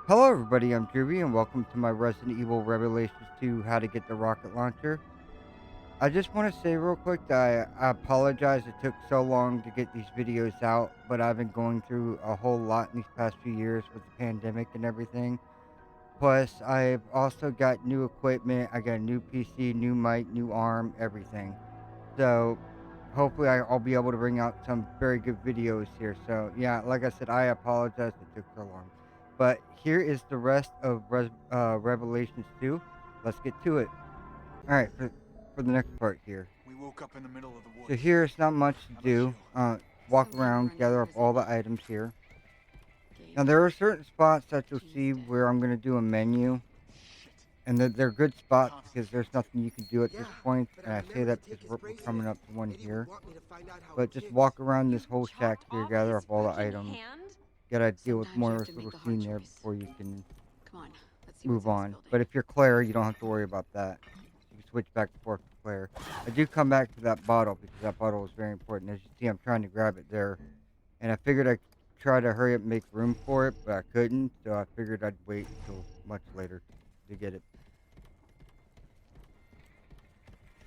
Hello everybody, I'm Groovy and welcome to my Resident Evil Revelations 2 How to Get the Rocket Launcher. I just want to say real quick that I apologize it took so long to get these videos out, but I've been going through a whole lot in these past few years with the pandemic and everything. Plus, I've also got new equipment, I got a new PC, new mic, new arm, everything. So, hopefully I'll be able to bring out some very good videos here. So, yeah, like I said, I apologize it took so long. But here is the rest of Revelations 2. Let's get to it. All right, for the next part here. We woke up in the middle of the So woods. here's not much to How about do. you? Walk Some people around, run gather up fires all at the night. items here. Now Gabe, there are certain spots that you'll Jean's see dead. where I'm going to do a menu, Shit. and they're good spots Thompson's because there's here too. nothing you can do at Yeah, this point. but And I I say remember to that take because his we're coming bracelet. up to one Eddie would here. want me to find out how But it just ticks. walk around this You whole shack chopped here, off gather his up all the fucking items. hand? Gotta deal with Sometimes you more have of to this make little the hard scene there choice. before you can Come on, let's see what's move in this on. building. But if you're Claire, you don't have to worry about that. You can switch back and forth to Claire. I do come back to that bottle because that bottle is very important. As you see, I'm trying to grab it there. And I figured I'd try to hurry up and make room for it, but I couldn't. So I figured I'd wait until much later to get it.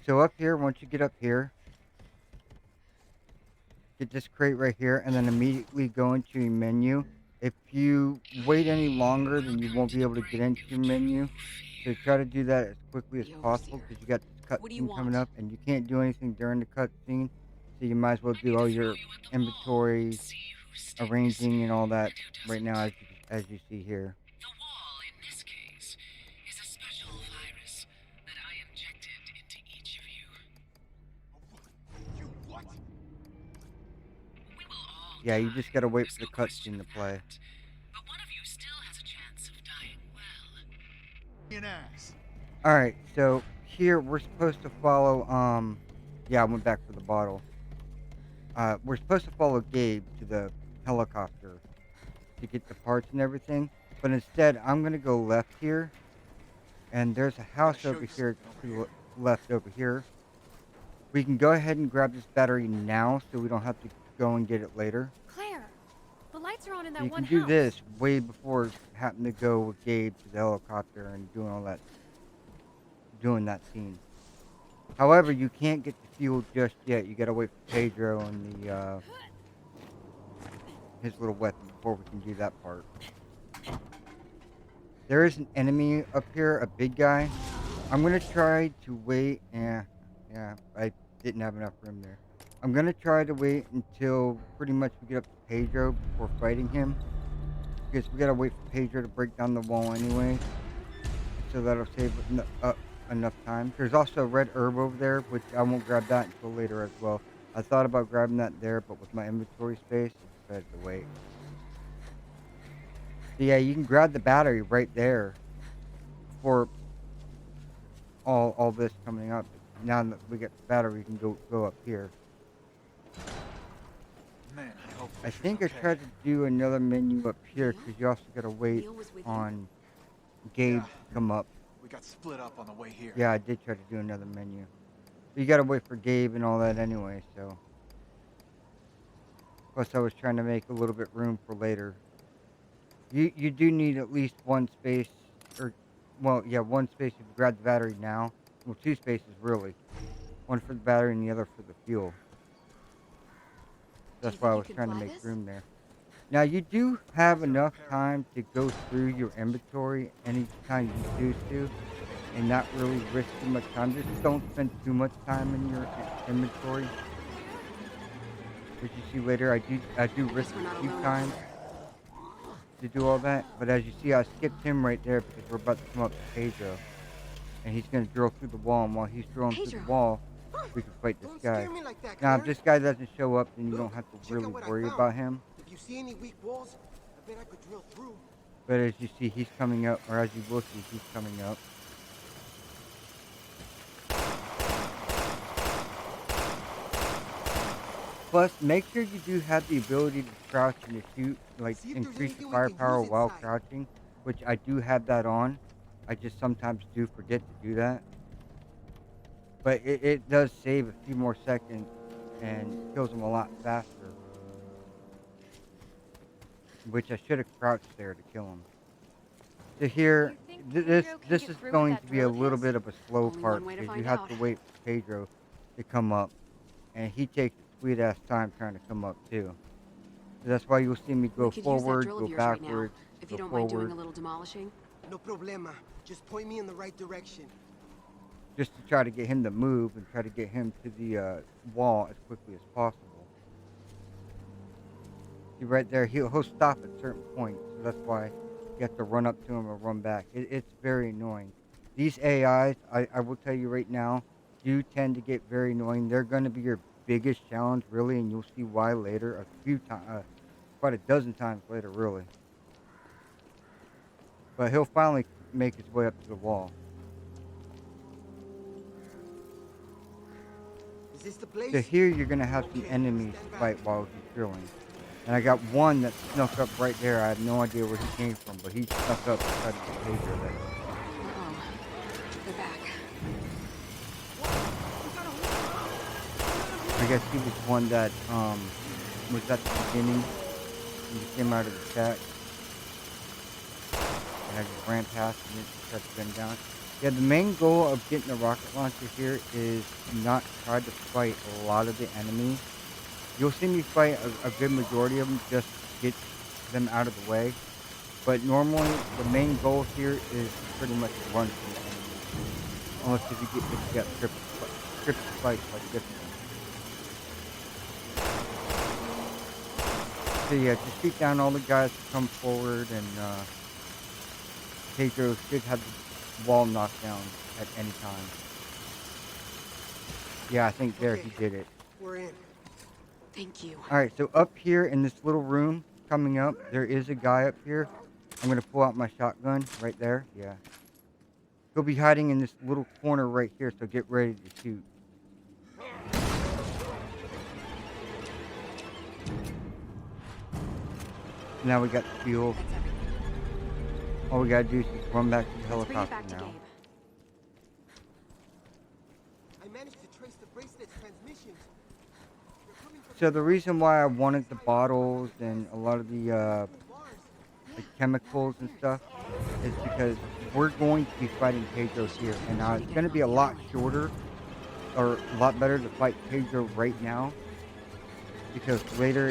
So up here, once you get up here, get this crate right here and then immediately go into your menu. If you wait any longer, then you won't be able to get into your menu. So try to do that as quickly as The possible overseer. because you got this What do you cutscene coming want? up and you can't do anything during the cutscene. So you might as well do all your inventory arranging and all that right now as you see here. The wall, in this case, is a special virus that I injected into each of you. You what? We will all Yeah, you die, just gotta wait there's for the no question cutscene of to play. that. But one of you still has a chance of dying well. An ass. Alright, so here we're supposed to follow yeah, I went back for the bottle. We're supposed to follow Gabe to the helicopter to get the parts and everything. But instead, I'm gonna go left here, and there's a I gotta house show over you here something over to the here. left over here. We can go ahead and grab this battery now, so we don't have to go and get it later. Claire, the lights are on in So that you one can do house. this way before having to go with Gabe to the helicopter and doing all that, doing that scene. However, you can't get the fuel just yet. You gotta wait for Pedro and the his little weapon before we can do that part. There is an enemy up here, a big guy. I'm gonna try to wait. Yeah, I didn't have enough room there. I'm gonna try to wait until pretty much we get up to Pedro before fighting him, because we gotta wait for Pedro to break down the wall anyways. So that'll save enough time. There's also a red herb over there, which I won't grab that until later as well. I thought about grabbing that there, but with my inventory space, I decided to wait. So yeah, you can grab the battery right there before all this coming up. Now that we get the battery, we can go up here. Man, I hope I Fisher's think I okay. tried to do another menu up here Neil? because you also gotta wait Neil was with you? on Gabe Yeah. to come up. We got split up on the way here. Yeah, I did try to do another menu. But you gotta wait for Gabe and all that anyway, so. Plus I was trying to make a little bit room for later. You do need at least one space, or, well, yeah, one space if you grab the battery now. Well, two spaces really. One for the battery and the other for the fuel. Do you That's why think I you was can trying to fly make this? room there. Now you do have Is there a enough parachute? time to go through your inventory anytime you choose to, and not really risk too much time. Just don't spend too much time in your inventory. Which you see later, I do I risk guess we're a not few alone out times here. to do all that. But as you see, I skipped him right there because we're about to come up to Pedro, and he's gonna drill through the wall. And while he's drilling through Pedro! the wall, we can fight this Don't guy. scare me like that, Now, Claire. if this guy doesn't show up, then you don't Look, have to check really out what I worry found. about him. If you see any weak walls, I bet I could drill through. But as you see, he's coming up, or as you will see, he's coming up. Plus, make sure you do have the ability to crouch and to shoot, like See if there's increase the anything we can firepower use while inside. crouching, which I do have that on. I just sometimes do forget to do that. But it does save a few more seconds and kills them a lot faster, which I should have crouched there to kill him. So here, You think this Pedro can this get is through with going that to be a drill of little his? bit of a slow Only part one way to because you find have out. to wait for Pedro to come up, and he takes a sweet ass time trying to come up too. So that's why you'll see me We go could use that forward, drill go of yours right now, backwards, if you go don't mind doing forward, a little demolishing. No problema. Just point me in the right direction. just to try to get him to move and try to get him to the wall as quickly as possible. See right there, he'll stop at certain points, so that's why you have to run up to him or run back. It's very annoying. These AIs, I will tell you right now, do tend to get very annoying. They're going to be your biggest challenge, really, and you'll see why later. A few times, quite a dozen times later, really. But he'll finally make his way up to the wall. Is this the So place? here you're going to have some Okay, enemies stand to back. fight while he's drilling. And I got one that snuck up right there. I have no idea where he came from, but he snuck up and tried to get Pedro there. Uh-oh. They're back. I guess he was one that was at the beginning when you came out of the shack. And I just ran past and just tried to gun down. Yeah, the main goal of getting the rocket launcher here is not try to fight a lot of the enemies. You'll see me fight a good majority of them just to get them out of the way. But normally, the main goal here is pretty much to run from the enemies. Unless if you get triple fights like this one. So yeah, just shoot down all the guys that come forward, and Pedro should have the wall knocked down at any time. Yeah, I think there he did it. We're in. Thank you. Alright, so up here in this little room coming up, there is a guy up here. I'm going to pull out my shotgun right there. Yeah. He'll be hiding in this little corner right here, so get ready to shoot. Now we got the fuel. That's everything. All we gotta do is just run back to the Let's bring it helicopter back to now. Gabe. I managed to trace the bracelet's transmissions. They're coming from So the reason why I wanted the bottles and a lot of the bars. chemicals and stuff is because we're going to be fighting Pedro here, and it's going to be a lot shorter or a lot better to fight Pedro right now because later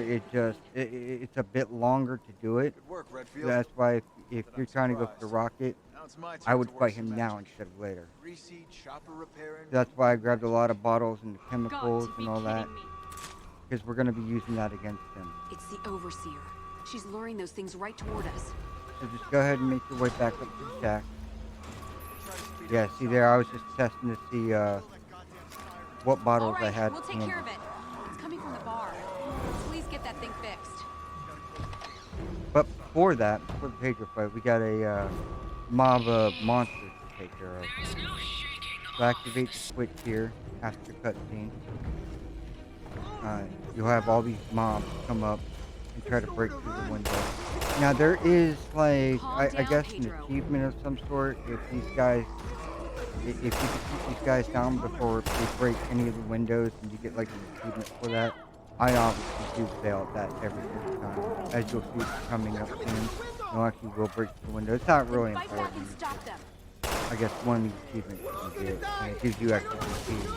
it's a bit longer to do it. Good work, So Redfield. that's why if But you're I'm trying to go for surprised. the rocket, Now it's my turn I would to work fight some him now magic. instead of later. Greasy chopper repairing. So that's why I grabbed a lot of bottles and Got chemicals to and be all that kidding me. because we're going to be using that against him. It's the Overseer. She's luring those things right toward us. So just go ahead and make your way back up to the shack. Try to speed Yeah, up see the there, I was just testing to see what All bottles I right, had we'll take handy. care of it. It's coming from the bar. Please get that thing fixed. But before that, before the Pedro fight, we got a mob of monsters to take care of. There is no shaking So activate the switch here after cutscene. You'll have all these mobs come up and try to break through the window. Now there is like, I guess an achievement of some sort if these guys, if you can shoot these guys down before they break any of the windows and you get like an achievement for that. I obviously do fail at that every single time. As you'll see coming up soon, you'll actually will break the window. It's not really Fight back and important. stop them. I guess one of the achievements you can get, and it gives you extra speed.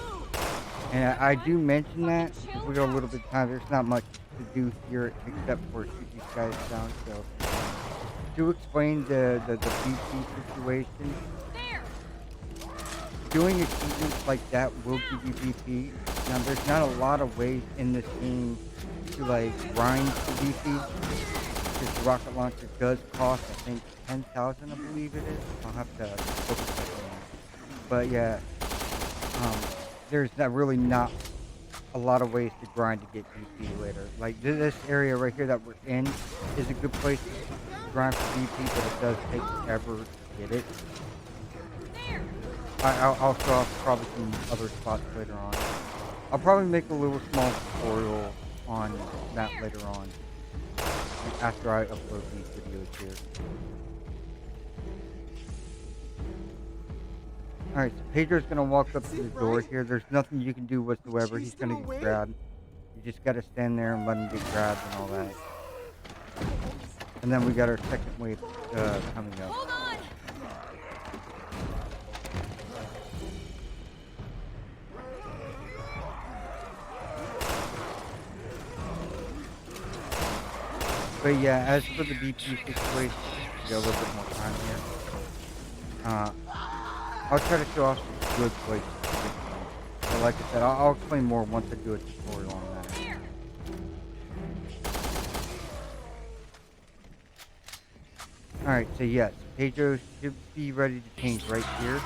And I do mention that because we got a little bit of time. There's not much to do here except for shoot these guys down. So to explain the BP situation, There! doing achievements like that will give you BP. Now there's not a lot of ways in this game to like grind the BP. Because the rocket launcher does cost, I think, 10,000, I believe it is. I'll have to double check on that. But yeah, there's really not a lot of ways to grind to get BP later. Like this area right here that we're in is a good place to grind for BP, but it does take forever to get it. There! I'll show off probably some other spots later on. I'll probably make a little small tutorial on that later on after I upload these videos here. Alright, so Pedro's gonna walk up to the door here. There's nothing you can do whatsoever. He's gonna get grabbed. You just gotta stand there and let him get grabbed and all that. And then we got our second wave coming up. Hold on! But yeah, as for the BP situation, get a little bit more time here. I'll try to show off some good places to get from. But like I said, I'll explain more once I do a tutorial on that. Here. Alright, so yes, Pedro should be ready to change right here.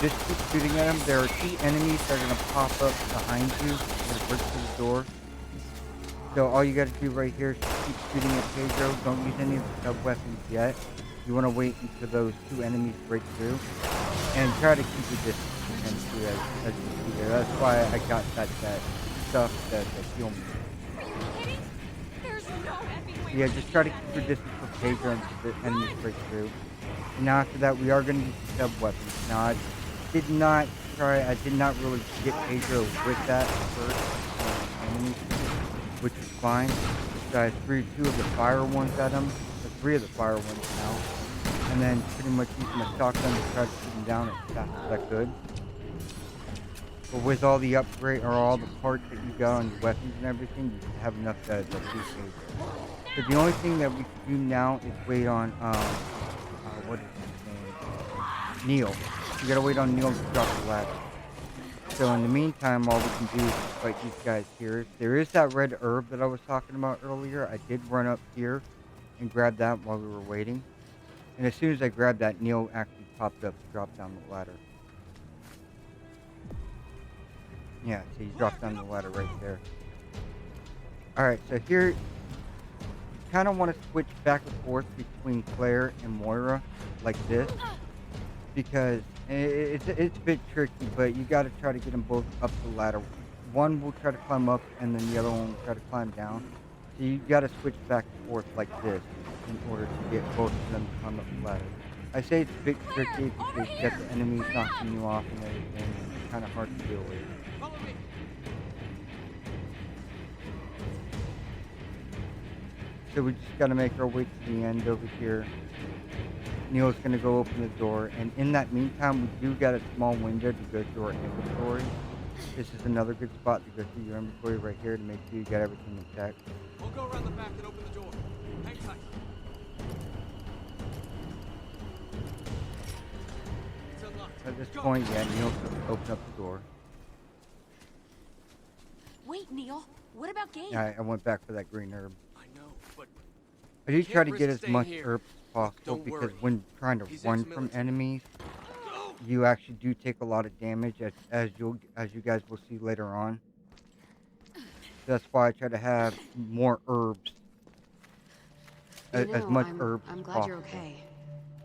Just keep shooting at him. There are 2 enemies that are going to pop up behind you. They're going to break through the door. So all you got to do right here is just keep shooting at Pedro. Don't use any of the sub-weapons yet. You want to wait until those 2 enemies break through. And try to keep your distance from him too, as you see there. That's why I got that stuff that heal me. Are you kidding? There's no effing way. Yeah, just try to keep your distance from Pedro until the enemies break through. And now after that, we are going to use the sub-weapons. Now, I did not really get Pedro with that first enemy, which is fine. So I threw 2 of the fire ones at him, or 3 of the fire ones now. And then pretty much used my shotgun to try to shoot him down as fast as I could. But with all the upgrade, or all the parts that you got on your weapons and everything, you have enough to do Pedro. So the only thing that we can do now is wait on, what is his name? Neil. You gotta wait on Neil to drop the ladder. So in the meantime, all we can do is fight these guys here. There is that red herb that I was talking about earlier. I did run up here and grab that while we were waiting. And as soon as I grabbed that, Neil actually popped up to drop down the ladder. Yeah, so he dropped down the ladder right there. Alright, so here, you kind of want to switch back and forth between Claire and Moira, like this. Because it's a bit tricky, but you got to try to get them both up the ladder. One will try to climb up, and then the other one will try to climb down. So you got to switch back and forth like this in order to get both of them to climb up the ladder. I say it's a bit tricky because you got the enemies knocking you off and everything, and it's kind of hard to deal with. Follow me. So we just got to make our way to the end over here. Neil's going to go open the door, and in that meantime, we do got a small window to go through our inventory. This is another good spot to go through your inventory right here to make sure you got everything in check. We'll go around the back and open the door. Hang tight. It's unlocked. At this Go. point, yeah, Neil's going to open up the door. Wait, Neil. What about Gabe? Yeah, I went back for that green herb. I know, but I do Can't try to risk get as staying much here. herbs as possible Don't because worry. when trying to He's run from ex-military. enemies, you actually do take a lot of damage, as you guys will see later on. That's why I try to have more herbs, as much herbs I'm as glad possible. you're okay.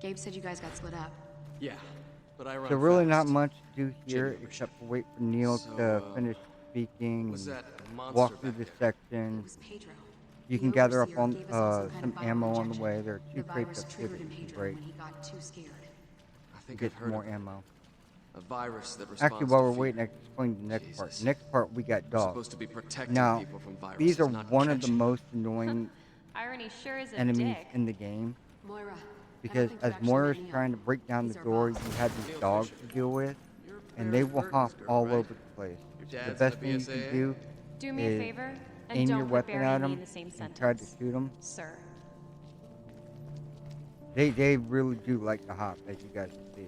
Gabe said you guys got split up. yeah, but I run So really fast. not much to do here Jimmy except for wait for Neil So, to finish speaking Was and that monster walk through back this there? It section. was Pedro. You The can gather up overseer on gave us all some kind some of viral ammo on the injection. way. There are 2 The crates virus up here that triggered in you can Pedro break when he got too scared. I to think get I've heard more of it. ammo. A virus that responds Actually, while to we're fear. waiting, I can explain the next part. Jesus. The next part, we got We're dogs. supposed to be protecting Now, people from viruses, these are not one of the catching. most annoying Irony sure is a enemies dick. in the game. Moira. Because as Moira's trying to break down the He's our door, boss. you have these Neil dogs Fisher. to deal with, You're and they Barry will hop Burton's girl, all right? over the place. Your The dad's best in thing you the can BSAA? do Do me a is favor and aim don't your put weapon Barry at and me them in the same and try to sentence, shoot them. sir. They really do like to hop, as you guys can see.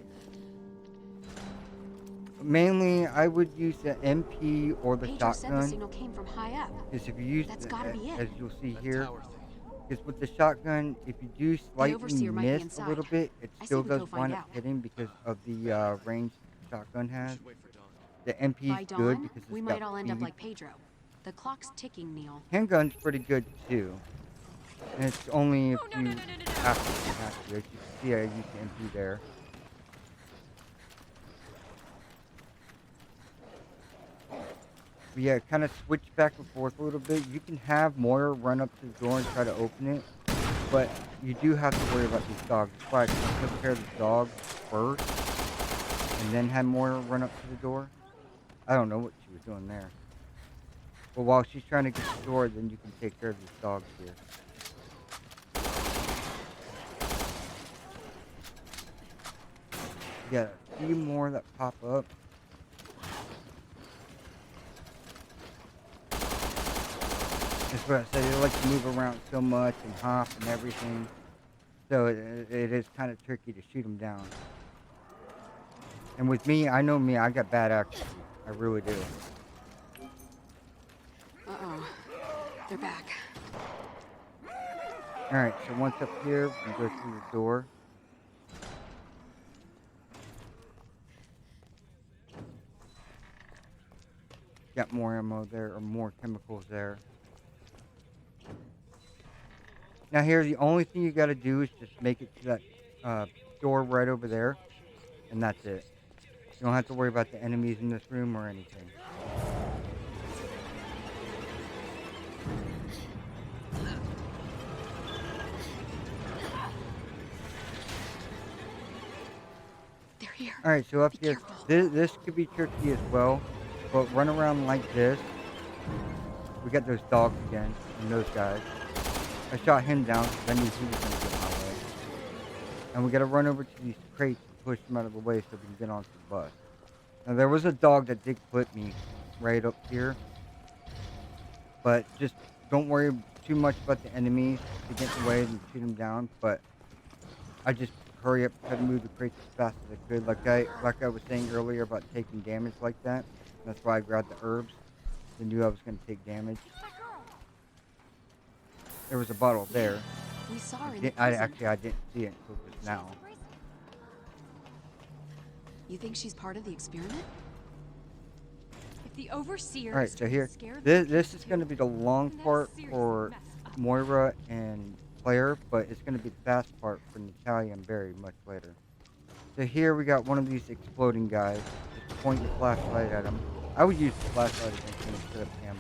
Mainly, I would use the MP or the Pedro said the shotgun. signal came from high up. Because if you use That's the, gotta be it. as you'll see That here, tower thing. because with the shotgun, if you do slightly overseer might be miss a inside. little bit, it I say still we does go find wind up out. hitting because of the range the shotgun We has. should wait for dawn. The MP By is good dawn, because it's we got might all end up speed. like Pedro. The clock's ticking, Neil. Handgun's pretty good too. And it's only if Oh, no, you no, no, no, no, no. have to. As you can see, I used the MP there. But yeah, kind of switch back and forth a little bit. You can have Moira run up to the door and try to open it, but you do have to worry about these dogs. That's why I took care of the dogs first, and then had Moira run up to the door. I don't know what she was doing there. But while she's trying to get the door, then you can take care of these dogs here. You got a few more that pop up. That's what I said. They like to move around so much and hop and everything. So it is kind of tricky to shoot them down. And with me, I know me, I got bad accuracy. I really do. Uh-oh. They're back. Alright, so once up here, we go through the door. Got more ammo there, or more chemicals there. Now here, the only thing you gotta do is just make it to that door right over there, and that's it. You don't have to worry about the enemies in this room or anything. They're here. Alright, so up Be here, careful. this could be tricky as well, but run around like this. We got those dogs again, and those guys. I shot him down because I knew he was going to get in my way. And we got to run over to these crates and push them out of the way so we can get onto the bus. Now, there was a dog that did clip me right up here. But just don't worry too much about the enemies to get in the way and shoot them down. But I just hurry up, try to move the crates as fast as I could. Like I was saying earlier about taking damage like that. That's why I grabbed the herbs. I knew I was going to take damage. There was a bottle there. We saw her in the I prison. I didn't see it until just now. You think she's part of the experiment? If the overseer Alright, is so trying here, to scare this the is kids going to too, be the long then part that's for seriously messed up. Moira and Claire, but it's going to be the fast part for Natalia and Barry much later. So here we got one of these exploding guys. Just point your flashlight at him. I would use the flashlight against him instead of ammo.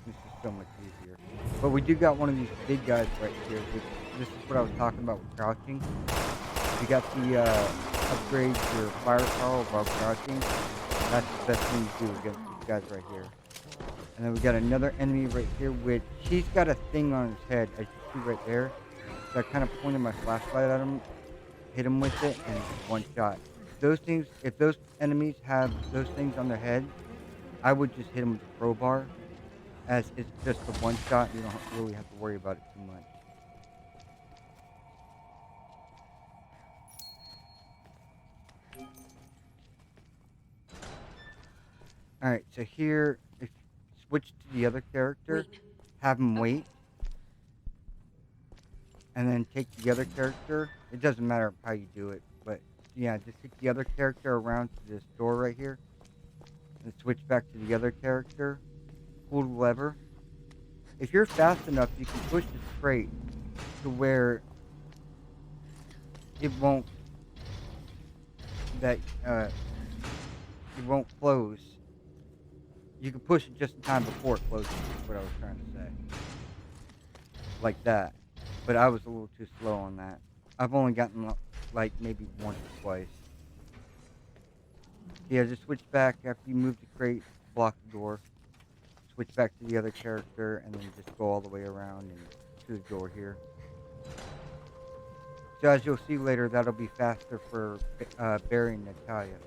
This is so much easier. But we do got one of these big guys right here. This is what I was talking about with crouching. You got the upgrade your firepower while crouching. That's the best thing to do against these guys right here. And then we got another enemy right here, which he's got a thing on his head, as you see right there. So I kind of pointed my flashlight at him, hit him with it, and one shot. Those things, if those enemies have those things on their head, I would just hit them with a crowbar, as it's just the one shot. You don't really have to worry about it too much. Alright, so here, if you switch to the other character, Wait. have him wait, and then take the other character. It doesn't matter how you do it, but yeah, just take the other character around to this door right here, and switch back to the other character, pull the lever. If you're fast enough, you can push the crate to where it won't, it won't close. You can push it just in time before it closes, is what I was trying to say. Like that. But I was a little too slow on that. I've only gotten like maybe once or twice. Yeah, just switch back after you move the crate, block the door. Switch back to the other character, and then just go all the way around and to the door here. So as you'll see later, that'll be faster for Barry and Natalia.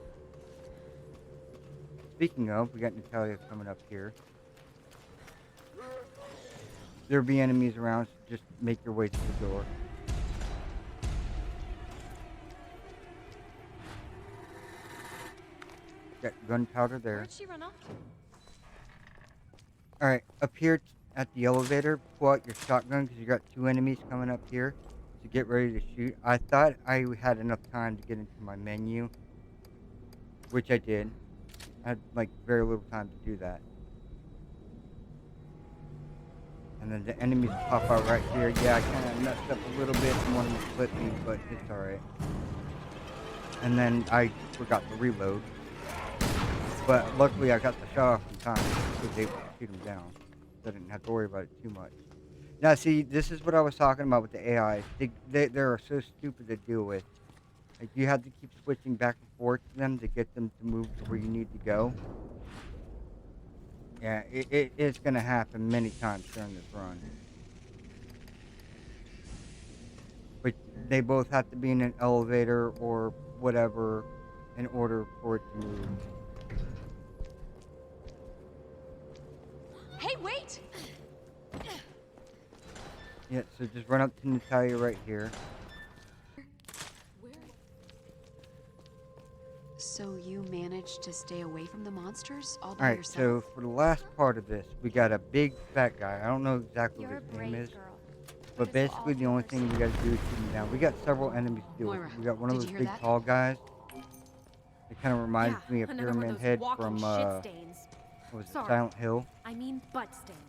Speaking of, we got Natalia coming up here. There'll be enemies around, so just make your way to the door. Got gunpowder there. Where'd she run off to? Alright, up here at the elevator, pull out your shotgun because you got two enemies coming up here. So get ready to shoot. I thought I had enough time to get into my menu, which I did. I had like very little time to do that. And then the enemies pop out right here. Yeah, I kind of messed up a little bit and one of them clipped me, but it's alright. And then I forgot to reload. But luckily I got the shot off in time. I was able to shoot him down. So I didn't have to worry about it too much. Now see, this is what I was talking about with the AIs. They're so stupid to deal with. Like, you have to keep switching back and forth to them to get them to move to where you need to go. Yeah, it's going to happen many times during this run. But they both have to be in an elevator or whatever in order for it to move. Hey, wait! Yeah, so just run up to Natalia right here. So you managed to stay away from the monsters all by Alright, yourself? so for the last part of this, we got a big fat guy. I don't know exactly You're what a his name brave is, girl. but This will all basically the be only worth thing it. we gotta do is shoot him down. We got several enemies to deal with. Moira, We got one of did those you hear big that? tall guys. It kind of reminds Yeah, me of another one Pyramid of those Head walking from, shit stains. what was it, Sorry, Silent Hill. I mean butt stains.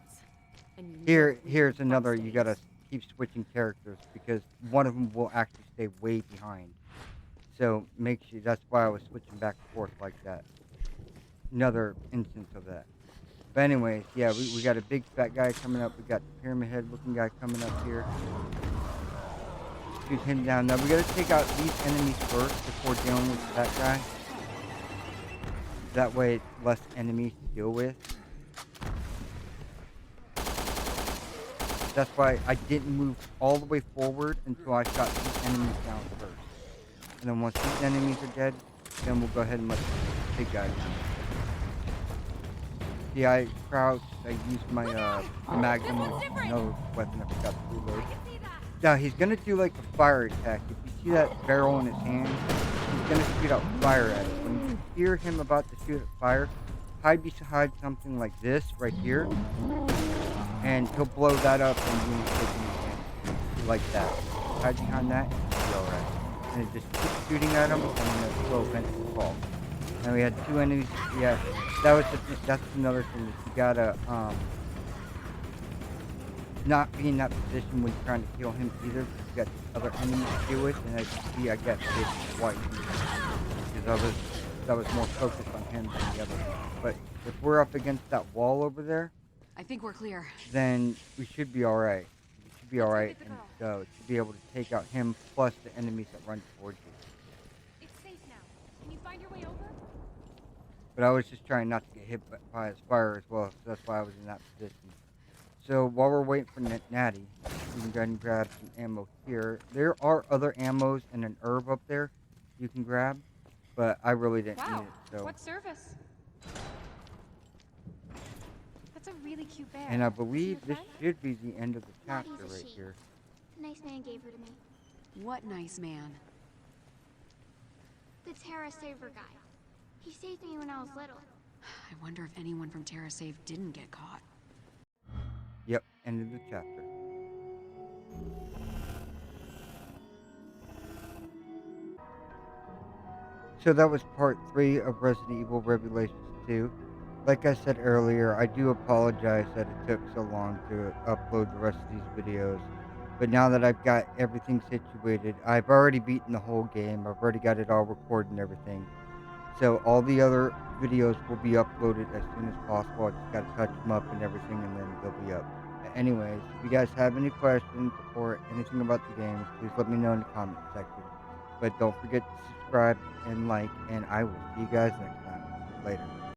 And you Here, know we here's need butt another. You gotta stains. keep switching characters because one of them will actually stay way behind. So make sure. That's why I was switching back and forth like that. Another instance of that. But anyways, yeah, we got a big fat guy coming up. We got the Pyramid Head looking guy coming up here. Shoot him down. Now we gotta take out these enemies first before dealing with that guy. That way, it's less enemies to deal with. That's why I didn't move all the way forward until I shot these enemies down first. And then once these enemies are dead, then we'll go ahead and let the big guy down. See, I crouched, I used my magnum, no weapon, I forgot to reload. Now, he's gonna do like a fire attack. If you see that barrel in his hand, he's gonna shoot out fire at it. When you hear him about to shoot at fire, hide beside something like this right here, and he'll blow that up and you take him again. Like that. Hide behind that, and you'll be alright. And it just keep shooting at him, and then it will eventually fall. And we had two enemies. Yeah, that's another thing. Is you gotta not be in that position when you're trying to kill him either, because you got other enemies to deal with. And as you see, I got hit twice because I was more focused on him than the other one. But if we're up against that wall over there, I think we're clear. then we should be alright. We should be Let's go alright, get the and girl. should be able to take out him plus the enemies that run towards you. It's safe now. Can you find your way over? But I was just trying not to get hit by his fire as well, so that's why I was in that position. So while we're waiting for Natty, we can go ahead and grab some ammo here. There are other ammos and an herb up there you can grab, but I really didn't need Wow. it. So, What service? That's a really cute bear. and I Is he believe your this friend? should be the end of the chapter Maddie's a right sheep. here. A nice man gave her to me. What nice man? The Terra Saver guy. He saved me when I was little. I wonder if anyone from TerraSave didn't get caught. Yep, end of the chapter. So that was part 3 of Resident Evil Revelations 2. Like I said earlier, I do apologize that it took so long to upload the rest of these videos. But now that I've got everything situated, I've already beaten the whole game. I've already got it all recorded and everything. So all the other videos will be uploaded as soon as possible. I just got to touch them up and everything, and then they'll be up. Anyways, if you guys have any questions or anything about the games, please let me know in the comment section. But don't forget to subscribe and like, and I will see you guys next time. Later.